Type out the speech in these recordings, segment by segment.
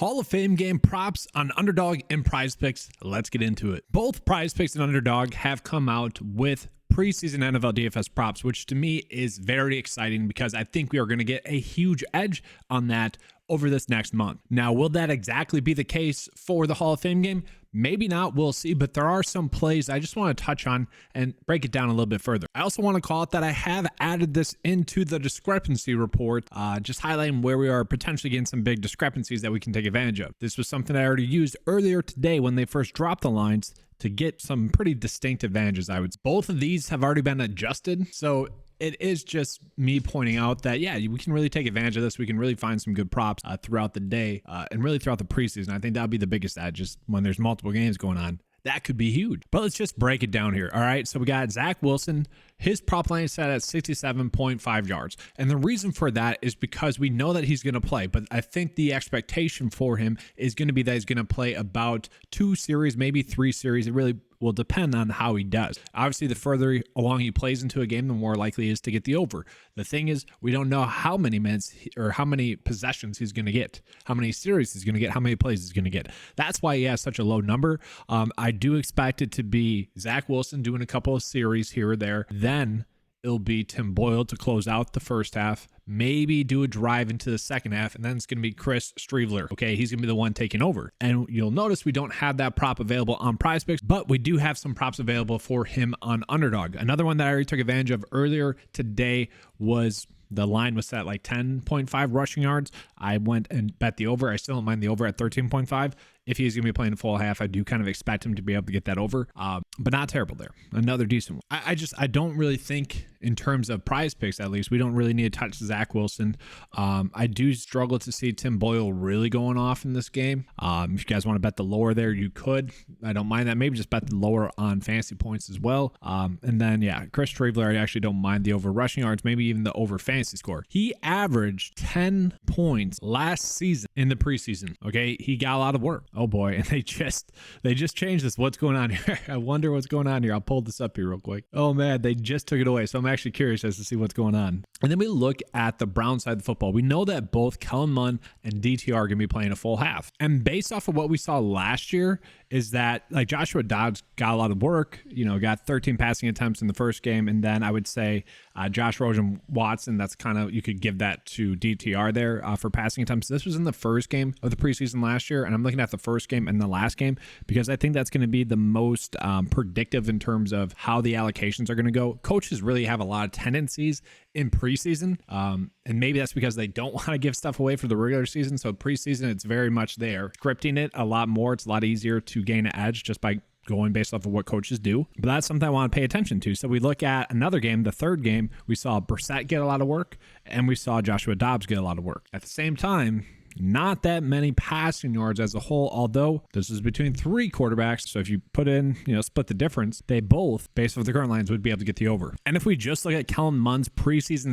Hall of Fame game props on Underdog and PrizePicks. Let's get into it. Both PrizePicks and Underdog have come out with preseason NFL DFS props, which to me is very exciting because I think we are going to get a huge edge on that over this next month. Now, will that exactly be the case for the Hall of Fame game? Maybe not, we'll see, but there are some plays I just want to touch on and break it down a little bit further. I also want to call it that I have added this into the discrepancy report, just highlighting where we are potentially getting some big discrepancies that we can take advantage of. This was something I already used earlier today when they first dropped the lines to get some pretty distinct advantages, I would say. Both of these have already been adjusted, so it is just me pointing out that, yeah, we can really take advantage of this. We can really find some good props throughout the day and really throughout the preseason. I think that would be the biggest edge, just when there's multiple games going on. That could be huge. But let's just break it down here. All right. So we got Zach Wilson. His prop line is set at 67.5 yards. And the reason for that is because we know that he's going to play. But I think the expectation for him is going to be that he's going to play about 2 series, maybe 3 series. It really will depend on how he does. Obviously, the further along he plays into a game, the more likely he is to get the over. The thing is, we don't know how many minutes or how many possessions he's going to get, how many series he's going to get, how many plays he's going to get. That's why he has such a low number. I do expect it to be Zach Wilson doing a couple of series here or there. Then it'll be Tim Boyle to close out the first half, maybe do a drive into the second half, and then it's going to be Chris Streveler. Okay, he's going to be the one taking over. And you'll notice we don't have that prop available on PrizePicks, but we do have some props available for him on Underdog. Another one that I already took advantage of earlier today was the line was set like 10.5 rushing yards. I went and bet the over. I still don't mind the over at 13.5. If he's going to be playing a full half, I do kind of expect him to be able to get that over, but not terrible there. Another decent one. I don't really think in terms of PrizePicks, at least, we don't really need to touch Zach Wilson. I do struggle to see Tim Boyle really going off in this game. If you guys want to bet the lower there, you could. I don't mind that. Maybe just bet the lower on fantasy points as well. And then, yeah, Chris Streveler, I actually don't mind the over rushing yards, maybe even the over fantasy score. He averaged 10 points last season in the preseason. Okay, he got a lot of work. Oh boy, and they just changed this. What's going on here? I wonder what's going on here. I'll pull this up here real quick. Oh man, they just took it away. So I'm actually curious as to see what's going on. And then we look at the Brown side of the football. We know that both Kellen Mond and DTR are going to be playing a full half. And based off of what we saw last year is that like Joshua Dobbs got a lot of work, got 13 passing attempts in the first game. And then I would say Josh Rosen Watson, that's kind of, you could give that to DTR there for passing attempts. This was in the first game of the preseason last year. And I'm looking at the first game and the last game because I think that's going to be the most predictive in terms of how the allocations are going to go. Coaches really have a lot of tendencies in preseason, and maybe that's because they don't want to give stuff away for the regular season. So preseason, it's very much there. Scripting it a lot more. It's a lot easier to gain an edge just by going based off of what coaches do. But that's something I want to pay attention to. So we look at another game, the third game, we saw Brissett get a lot of work, and we saw Joshua Dobbs get a lot of work. At the same time, not that many passing yards as a whole, although this is between 3 quarterbacks. So if you put in, split the difference, they both, based off the current lines, would be able to get the over. And if we just look at Kellen Mond's preseason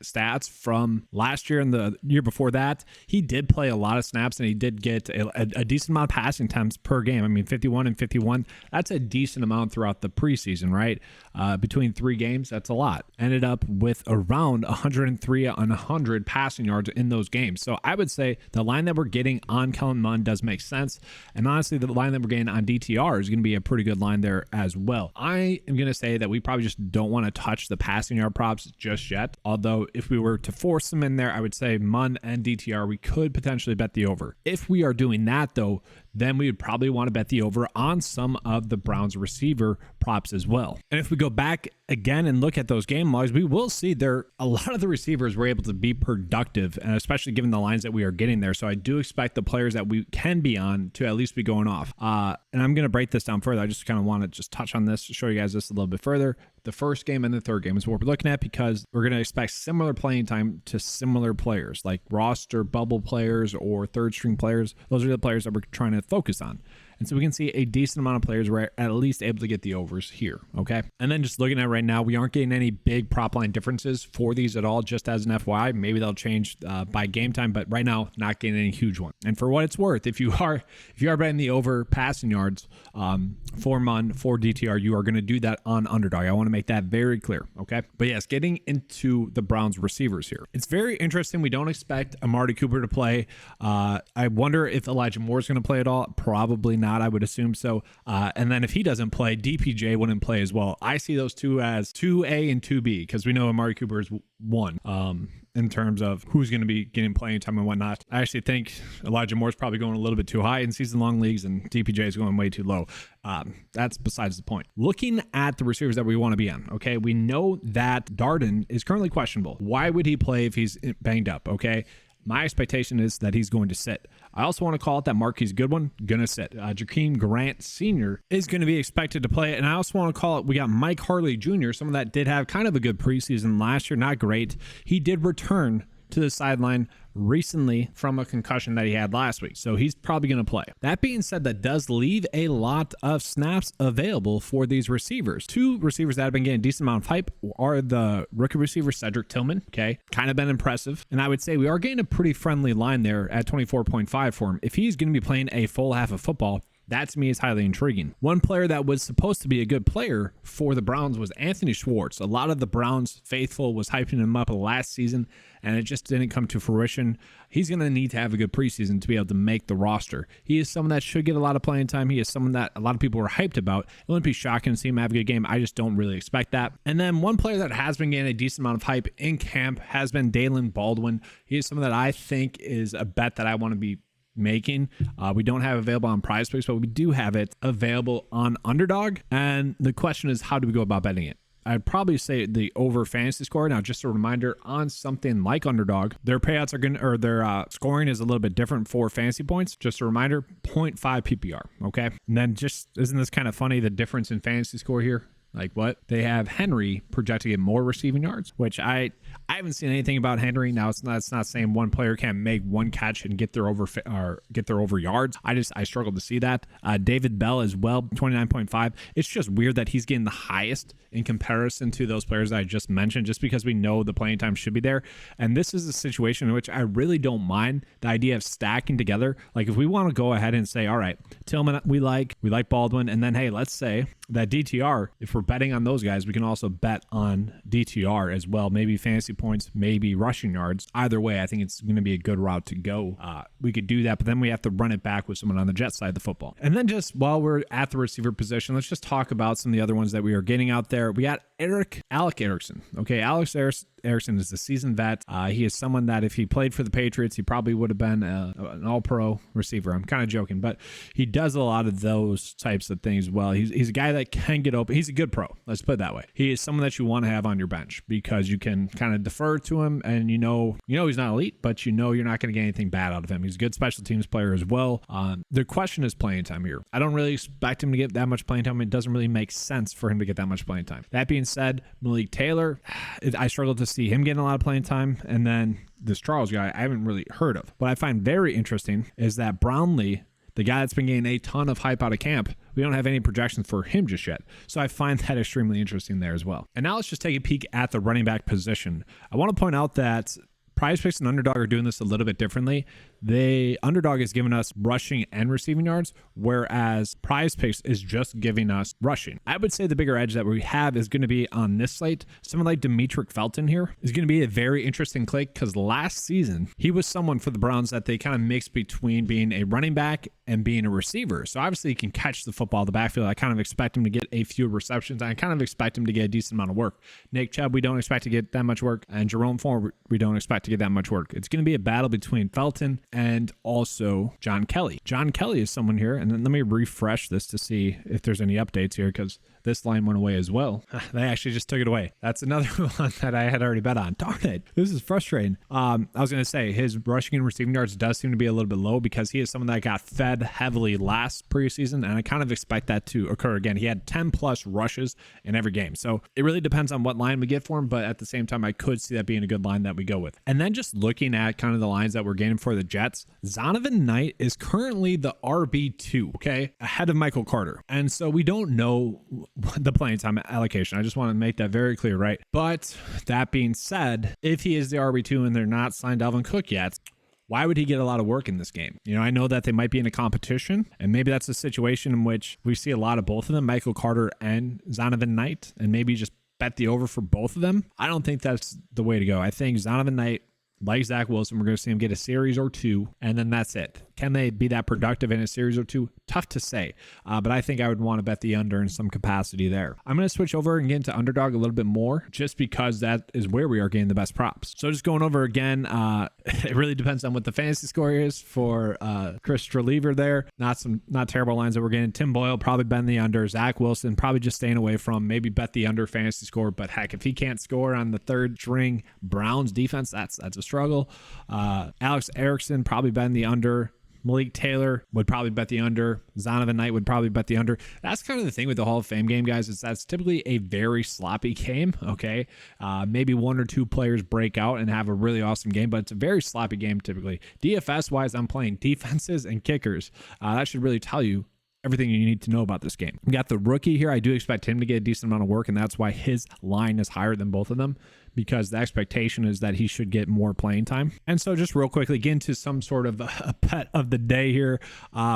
stats from last year and the year before that, he did play a lot of snaps and he did get a decent amount of passing attempts per game. I mean, 51 and 51, that's a decent amount throughout the preseason, right? Between 3 games, that's a lot. Ended up with around 103 on 100 passing yards in those games. So I would say the line that we're getting on Kellen Mond does make sense. And honestly, the line that we're getting on DTR is going to be a pretty good line there as well. I am going to say that we probably just don't want to touch the passing yard props just yet. Although if we were to force them in there, I would say Mond and DTR, we could potentially bet the over. If we are doing that though, then we would probably want to bet the over on some of the Browns receiver props as well. And if we go back again and look at those game logs, we will see there a lot of the receivers were able to be productive, and especially given the lines that we are getting there. So I do expect the players that we can be on to at least be going off. And I'm going to break this down further. I just kind of want to just touch on this to show you guys this a little bit further. The first game and the third game is what we're looking at because we're going to expect similar playing time to similar players like roster bubble players or third string players. Those are the players that we're trying to focus on. And so we can see a decent amount of players were at least able to get the overs here, okay? And then just looking at right now, we aren't getting any big prop line differences for these at all, just as an FYI. Maybe they'll change by game time, but right now, not getting any huge one. And for what it's worth, if you are betting the over passing yards for Mond, for DTR, you are going to do that on Underdog. I want to make that very clear, okay? But yes, getting into the Browns receivers here. It's very interesting. We don't expect Amari Cooper to play. I wonder if Elijah Moore is going to play at all. Probably not. I would assume so. And then if he doesn't play, DPJ wouldn't play as well. I see those two as 2A and 2B because we know Amari Cooper is 1 in terms of who's going to be getting playing time and whatnot. I actually think Elijah Moore is probably going a little bit too high in season-long leagues, and DPJ is going way too low. That's besides the point. Looking at the receivers that we want to be on, okay, we know that Darden is currently questionable. Why would he play if he's banged up, okay? My expectation is that he's going to sit. I also want to call it that Marquise Goodwin, going to sit. Jakeem Grant Sr. is going to be expected to play. And I also want to call it, we got Mike Harley Jr., someone that did have kind of a good preseason last year, not great. He did return to the sideline recently from a concussion that he had last week. So he's probably going to play. That being said, that does leave a lot of snaps available for these receivers. 2 receivers that have been getting a decent amount of hype are the rookie receiver Cedric Tillman. Okay. Kind of been impressive. And I would say we are getting a pretty friendly line there at 24.5 for him. If he's going to be playing a full half of football, that to me is highly intriguing. One player that was supposed to be a good player for the Browns was Anthony Schwartz. A lot of the Browns faithful was hyping him up last season, and it just didn't come to fruition. He's going to need to have a good preseason to be able to make the roster. He is someone that should get a lot of playing time. He is someone that a lot of people were hyped about. It wouldn't be shocking to see him have a good game. I just don't really expect that. And then one player that has been getting a decent amount of hype in camp has been Dalen Baldwin. He is someone that I think is a bet that I want to be making. We don't have available on PrizePicks, but we do have it available on Underdog. And the question is, how do we go about betting it? I'd probably say the over fantasy score. Now, just a reminder on something like Underdog, their payouts are going to, or their scoring is a little bit different for fantasy points. Just a reminder, 0.5 PPR. Okay. And then just, isn't this kind of funny, the difference in fantasy score here? Like what? They have Henry projected to get more receiving yards, which I haven't seen anything about Henry. Now it's not saying one player can't make one catch and get their over yards. I struggle to see that. David Bell as well, 29.5. It's just weird that he's getting the highest in comparison to those players that I just mentioned, just because we know the playing time should be there. And this is a situation in which I really don't mind the idea of stacking together. Like if we want to go ahead and say, all right, Tillman, we like Baldwin, and then hey, let's say that DTR, if we're betting on those guys, we can also bet on DTR as well. Maybe fantasy points, maybe rushing yards. Either way, I think it's going to be a good route to go. We could do that, but then we have to run it back with someone on the Jets side of the football. And then just while we're at the receiver position, let's just talk about some of the other ones that we are getting out there. We got Alec Erickson. Okay, Alex Erickson is a seasoned vet. He is someone that if he played for the Patriots, he probably would have been an all-pro receiver. I'm kind of joking, but he does a lot of those types of things well. He's a guy that can get open. He's a good pro. Let's put it that way. He is someone that you want to have on your bench because you can kind of defer to him, and you know he's not elite, but you know you're not going to get anything bad out of him. He's a good special teams player as well. The question is playing time here. I don't really expect him to get that much playing time. It doesn't really make sense for him to get that much playing time. That being said, Malik Taylor, I struggle to see him getting a lot of playing time. And then this Charles guy I haven't really heard of. What I find very interesting is that Brownlee, the guy that's been getting a ton of hype out of camp, we don't have any projections for him just yet. So I find that extremely interesting there as well. And now let's just take a peek at the running back position. I want to point out that PrizePicks and Underdog are doing this a little bit differently. Underdog is giving us rushing and receiving yards, whereas PrizePicks is just giving us rushing. I would say the bigger edge that we have is going to be on this slate. Someone like Demetric Felton here is going to be a very interesting click because last season he was someone for the Browns that they kind of mixed between being a running back and being a receiver. So obviously he can catch the football in the backfield. I kind of expect him to get a few receptions. I kind of expect him to get a decent amount of work. Nick Chubb, we don't expect to get that much work. And Jerome Ford, we don't expect to get that much work. It's going to be a battle between Felton and also John Kelly. John Kelly is someone here, and then let me refresh this to see if there's any updates here because this line went away as well. They actually just took it away. That's another one that I had already bet on. Darn it. This is frustrating. I was going to say his rushing and receiving yards does seem to be a little bit low because he is someone that got fed heavily last preseason, and I kind of expect that to occur again. He had 10 plus rushes in every game. So it really depends on what line we get for him, but at the same time, I could see that being a good line that we go with. And then just looking at kind of the lines that we're getting for the Jets, Zonovan Knight is currently the RB2, okay, ahead of Michael Carter. And so we don't know the playing time allocation. I just want to make that very clear, right? But that being said, if he is the RB2 and they're not signed Dalvin Cook yet, why would he get a lot of work in this game? I know that they might be in a competition, and maybe that's a situation in which we see a lot of both of them, Michael Carter and Zonovan Knight, and maybe just bet the over for both of them, I don't think that's the way to go. I think Zonovan Knight, like Zach Wilson, we're going to see him get a series or two, and then that's it. Can they be that productive in a series or two? Tough to say, but I think I would want to bet the under in some capacity there. I'm going to switch over and get into Underdog a little bit more, just because that is where we are getting the best props. So just going over again, it really depends on what the fantasy score is for Chris Streliever there. Not terrible lines that we're getting. Tim Boyle probably betting the under. Zach Wilson probably just staying away from, maybe bet the under fantasy score, but heck, if he can't score on the third string Browns defense, that's a struggle. Alex Erickson probably betting the under. Malik Taylor would probably bet the under. Zonovan Knight would probably bet the under. That's kind of the thing with the Hall of Fame game, guys, is that's typically a very sloppy game, okay? Maybe one or two players break out and have a really awesome game, but it's a very sloppy game typically. DFS-wise, I'm playing defenses and kickers. That should really tell you everything you need to know about this game. We got the rookie here. I do expect him to get a decent amount of work, and that's why his line is higher than both of them, because the expectation is that he should get more playing time. And so just real quickly, get into some sort of a pet of the day here.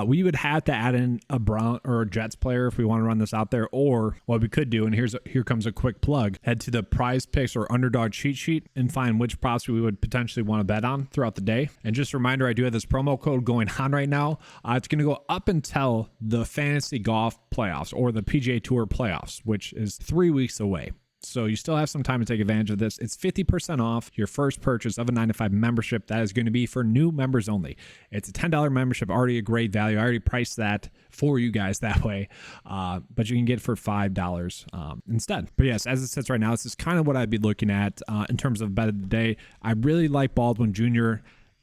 We would have to add in a Brown or a Jets player if we want to run this out there, or what we could do, and here comes a quick plug, head to the PrizePicks or Underdog cheat sheet and find which props we would potentially want to bet on throughout the day. And just a reminder, I do have this promo code going on right now. It's going to go up until the fantasy golf playoffs or the PGA Tour playoffs, which is 3 weeks away. So you still have some time to take advantage of this. It's 50% off your first purchase of a 9to5 membership. That is going to be for new members only. It's a $10 membership, already a great value. I already priced that for you guys that way, but you can get it for $5 instead. But yes, as it sits right now, this is kind of what I'd be looking at in terms of bet of the day. I really like Baldwin Jr.,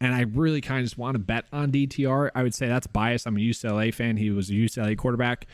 and I really kind of just want to bet on DTR. I would say that's biased. I'm a UCLA fan. He was a UCLA quarterback.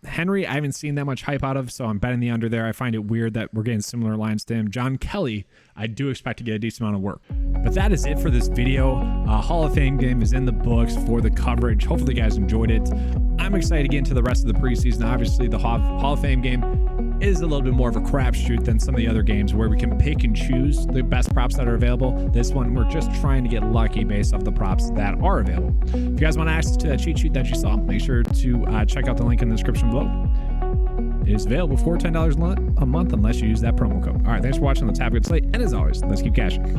Henry, I haven't seen that much hype out of, so I'm betting the under there. I find it weird that we're getting similar lines to him. John Kelly, I do expect to get a decent amount of work. But that is it for this video. Hall of Fame game is in the books for the coverage. Hopefully you guys enjoyed it. I'm excited to get into the rest of the preseason. Obviously, the Hall of Fame game is a little bit more of a crapshoot than some of the other games where we can pick and choose the best props that are available. This one, we're just trying to get lucky based off the props that are available. If you guys want access to that cheat sheet that you saw, make sure to check out the link in the description below. It is available for $10 a month unless you use that promo code. All right, thanks for watching. Let's have a good slate. And as always, let's keep cashing.